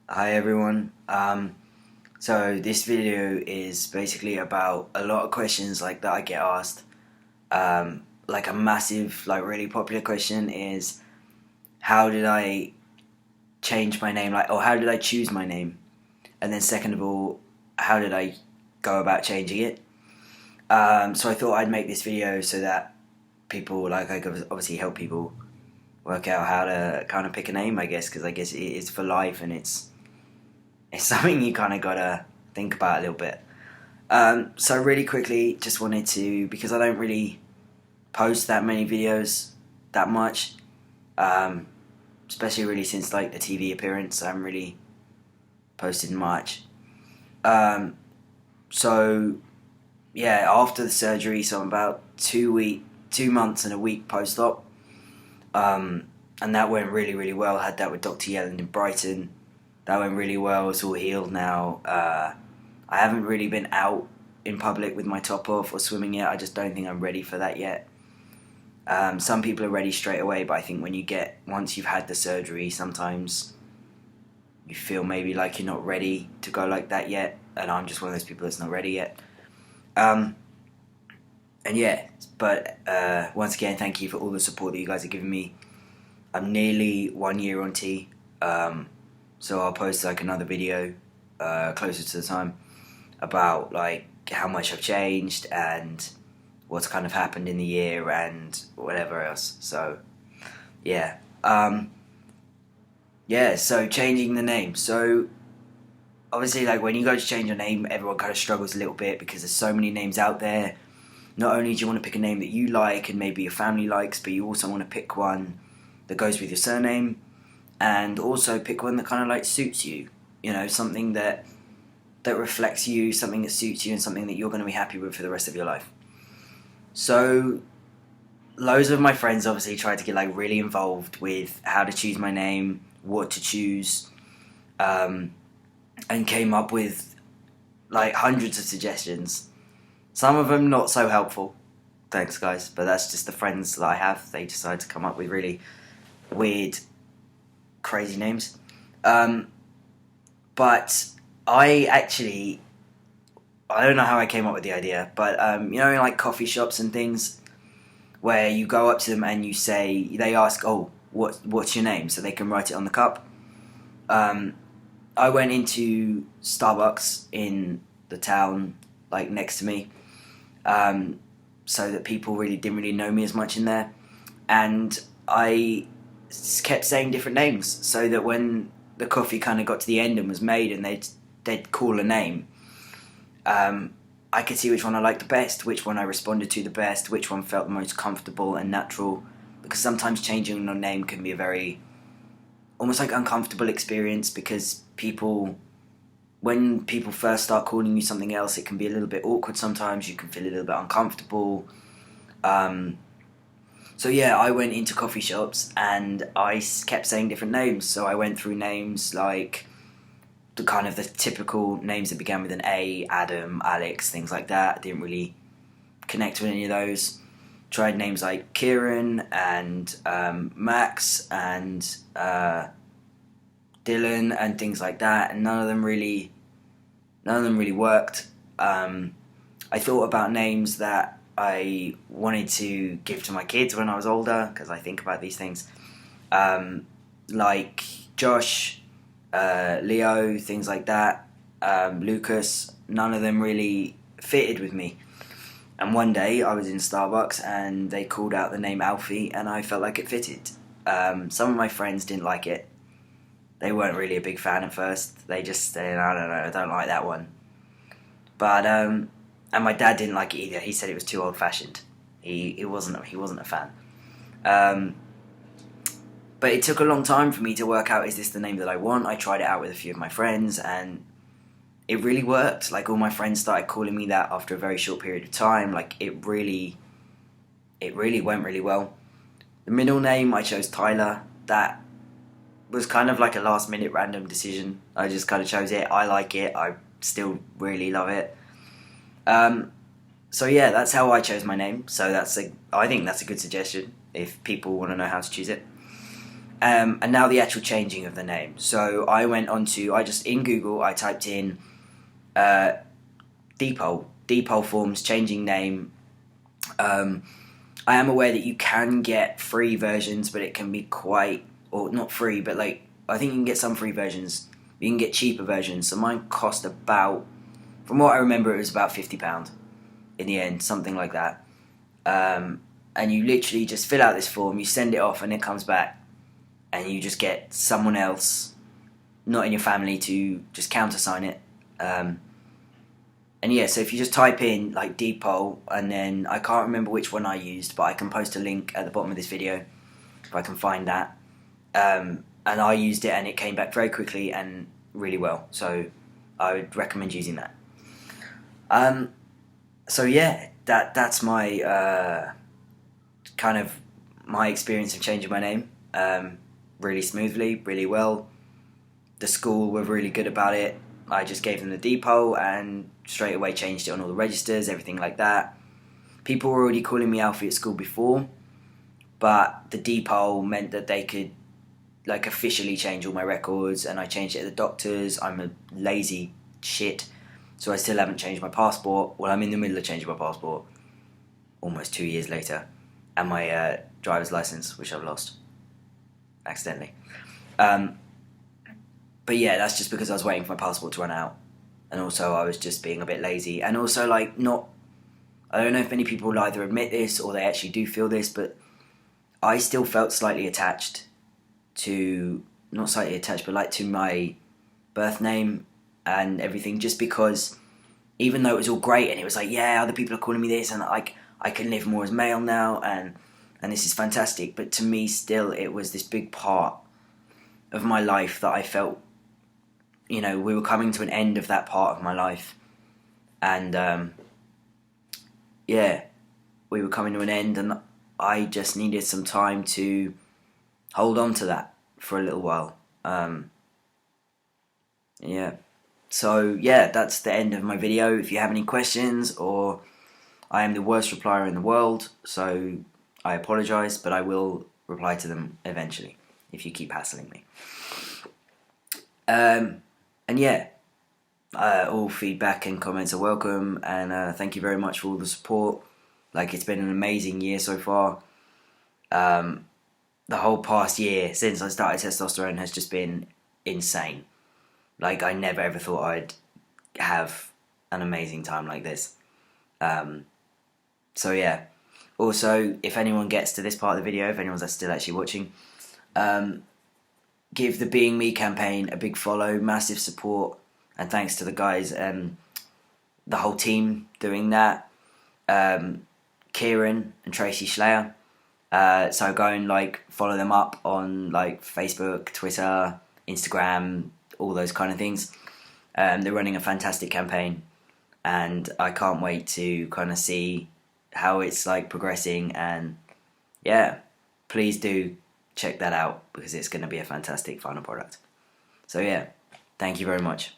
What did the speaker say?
Hi everyone. So this video is basically about a lot of questions like that I get asked. Like a massive, like really popular question is, how did I change my name? Like, or how did I choose my name? And then second of all, how did I go about changing it? So I thought I'd make this video so that people, like, I could obviously help people work out how to kind of pick a name, I guess, because I guess it is for life and it's something you kind of gotta think about a little bit. So really quickly, just wanted to, because I don't really post that many videos that much, especially really since like the TV appearance, I haven't really posted much. So yeah, after the surgery, so I'm about 2 months and a week post-op, and that went really well. I had that with Dr. Yelland in Brighton. That went really well. It's all healed now. I haven't really been out in public with my top off or swimming yet. I just don't think I'm ready for that yet. Some people are ready straight away, but I think once you've had the surgery, sometimes you feel maybe like you're not ready to go like that yet, and I'm just one of those people that's not ready yet. And yeah, but once again, thank you for all the support that you guys are giving me. I'm nearly 1 year on T, so I'll post like another video closer to the time about like how much I've changed and what's kind of happened in the year and whatever else. So yeah, so changing the name. So obviously, like when you go to change your name, everyone kind of struggles a little bit because there's so many names out there. Not only do you want to pick a name that you like and maybe your family likes, but you also want to pick one that goes with your surname, and also pick one that kind of like suits you. You know, something that reflects you, something that suits you, and something that you're going to be happy with for the rest of your life. So loads of my friends obviously tried to get like really involved with how to choose my name, what to choose, and came up with like hundreds of suggestions. Some of them not so helpful. Thanks guys, but that's just the friends that I have. They decide to come up with really weird, crazy names. But I don't know how I came up with the idea, but you know, in like coffee shops and things, where you go up to them and they ask, "Oh, what's your name?" so they can write it on the cup. I went into Starbucks in the town, like next to me, so that people didn't really know me as much in there, and I kept saying different names, so that when the coffee kind of got to the end and was made, and they'd call a name, I could see which one I liked the best, which one I responded to the best, which one felt the most comfortable and natural. Because sometimes changing your name can be a very almost like uncomfortable experience, because when people first start calling you something else, it can be a little bit awkward sometimes. You can feel a little bit uncomfortable. So yeah, I went into coffee shops and I kept saying different names. So I went through names like the typical names that began with an A: Adam, Alex, things like that. I didn't really connect with any of those. Tried names like Kieran and Max and Dylan and things like that, and none of them really worked. I thought about names that I wanted to give to my kids when I was older, because I think about these things, like Josh, Leo, things like that, Lucas. None of them really fitted with me. And one day I was in Starbucks and they called out the name Alfie, and I felt like it fitted. Some of my friends didn't like it. They weren't really a big fan at first. They just said, I don't know, I don't like that one. But and my dad didn't like it either. He said it was too old-fashioned. He wasn't a fan. But it took a long time for me to work out, is this the name that I want? I tried it out with a few of my friends, and it really worked. Like, all my friends started calling me that after a very short period of time. Like, it really went really well. The middle name, I chose Tyler. That was kind of like a last-minute random decision. I just kind of chose it. I like it. I still really love it. So yeah, that's how I chose my name. So I think that's a good suggestion if people want to know how to choose it. And now the actual changing of the name. So I went onto, in Google, I typed in Depot forms, changing name. I am aware that you can get free versions, but it can be quite, or not free, but like, I think you can get some free versions. You can get cheaper versions. So mine cost about, from what I remember, it was about £50 in the end, something like that. And you literally just fill out this form, you send it off, and it comes back. And you just get someone else, not in your family, to just countersign it. And yeah, so if you just type in like Depot, and then I can't remember which one I used, but I can post a link at the bottom of this video if I can find that. And I used it, and it came back very quickly and really well. So I would recommend using that. So yeah, that's my kind of my experience of changing my name. Really smoothly, really well. The school were really good about it. I just gave them the Depot and straight away changed it on all the registers, everything like that. People were already calling me Alfie at school before, but the Depot meant that they could like officially change all my records, and I changed it at the doctor's. I'm a lazy shit, so I still haven't changed my passport. Well, I'm in the middle of changing my passport almost 2 years later, and my driver's license, which I've lost accidentally. But yeah, that's just because I was waiting for my passport to run out, and also I was just being a bit lazy, and also like not, I don't know if many people will either admit this or they actually do feel this, but I still felt slightly attached to, not slightly attached, but like to my birth name and everything, just because even though it was all great and it was like, yeah, other people are calling me this, and like I can live more as male now, and this is fantastic, but to me still it was this big part of my life that I felt, you know, we were coming to an end of that part of my life, and yeah, we were coming to an end, and I just needed some time to hold on to that for a little while. Yeah, so yeah, that's the end of my video. If you have any questions, or I am the worst replier in the world, so I apologise, but I will reply to them eventually if you keep hassling me. And yeah, all feedback and comments are welcome, and thank you very much for all the support. Like, it's been an amazing year so far. The whole past year since I started testosterone has just been insane. Like, I never ever thought I'd have an amazing time like this. So yeah. Also, if anyone gets to this part of the video, if anyone's still actually watching, give the Being Me campaign a big follow, massive support, and thanks to the guys, the whole team doing that, Kieran and Tracy Schleyer. So go and like follow them up on like Facebook, Twitter, Instagram, all those kind of things. They're running a fantastic campaign, and I can't wait to kind of see how it's like progressing, and yeah, please do check that out because it's going to be a fantastic final product. So yeah, thank you very much.